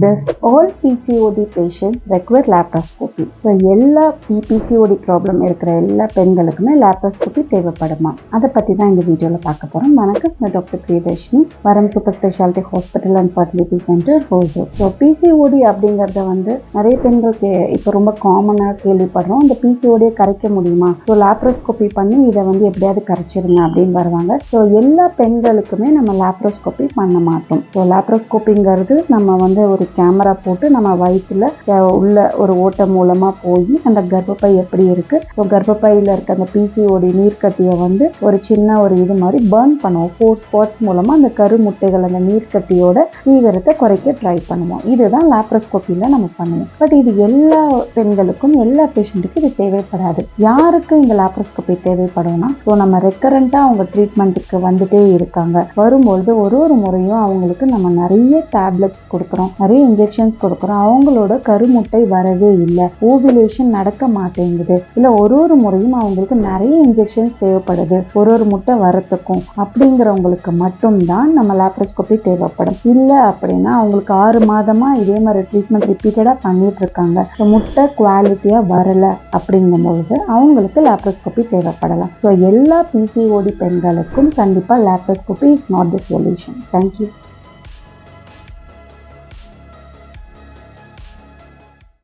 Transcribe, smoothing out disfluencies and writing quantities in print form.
Does all PCOD patients require laparoscopy? So எல்லா PCOD problem இருக்கிற எல்லா பெண்களுக்குமே லாப்ரோஸ்கோபி தேவைப்படுமா? அதை பற்றி தான் இந்த வீடியோவில் பார்க்க போகிறோம். வணக்கம், நான் டாக்டர் பிரியதர்ஷினி, வரம் super speciality hospital and fertility centre, Hosur. So PCOD அப்படிங்கிறத நிறைய பெண்களுக்கு இப்போ ரொம்ப காமனாக கேள்விப்படுறோம். இந்த PCODயை கரைக்க முடியுமா? ஸோ லாப்ரோஸ்கோபி பண்ணி இதை எப்படியாவது கரைச்சிருங்க அப்படின்னு வருவாங்க. ஸோ எல்லா பெண்களுக்குமே நம்ம லாப்ரோஸ்கோபி பண்ண மாட்டோம். ஸோ லாப்ரோஸ்கோப்பிங்கிறது நம்ம ஒரு கேமரா போட்டு நம்ம வயிற்றுல உள்ள ஒரு ஓட்டை மூலமா போய் அந்த கர்ப்பப்பை எப்படி இருக்கு, ஸோ கர்ப்பப்பையில இருக்க அந்த PCOD நீர்க்கட்டியை ஒரு சின்ன இது மாதிரி பர்ன் பண்ணுவோம். 4 ஸ்பாட்ஸ் மூலமா அந்த கருமுட்டைகள் அந்த நீர்க்கட்டியோட தீவிரத்தை குறைக்க ட்ரை பண்ணுவோம். இதுதான் லாப்ரோஸ்கோப்பியில நம்ம பண்ணுவோம். பட் இது எல்லா பெண்களுக்கும் எல்லா பேஷண்ட்டுக்கும் இது தேவைப்படாது. யாருக்கு இந்த லாப்ரோஸ்கோப்பி தேவைப்படும்னா, ஸோ நம்ம ரெக்கரண்டா அவங்க ட்ரீட்மெண்ட்டுக்கு வந்துட்டே இருக்காங்க. வரும்பொழுது ஒரு முறையும் அவங்களுக்கு நம்ம நிறைய டேப்லெட்ஸ் கொடுக்குறோம், நிறைய இன்ஜெக்ஷன்ஸ் கொடுக்குறோம், அவங்களோட கருமுட்டை வரவே இல்லை, ஓவிலேஷன் நடக்க மாட்டேங்குது, இல்லை ஒரு முறையும் அவங்களுக்கு நிறைய இன்ஜெக்ஷன்ஸ் தேவைப்படுது ஒரு முட்டை வரத்துக்கும் அப்படிங்கிறவங்களுக்கு மட்டும்தான் நம்ம லாப்ரோஸ்கோபி தேவைப்படும். இல்லை அப்படின்னா அவங்களுக்கு 6 மாதமா இதே மாதிரி ட்ரீட்மெண்ட் ரிப்பீட்டடா பண்ணிட்டு இருக்காங்க, ஸோ முட்டை குவாலிட்டியா வரல அப்படிங்கும்பொழுது அவங்களுக்கு லாப்ரோஸ்கோபி தேவைப்படலாம். ஸோ எல்லா PCOD பெண்களுக்கும் கண்டிப்பா laparoscopy is not the solution. Thank you.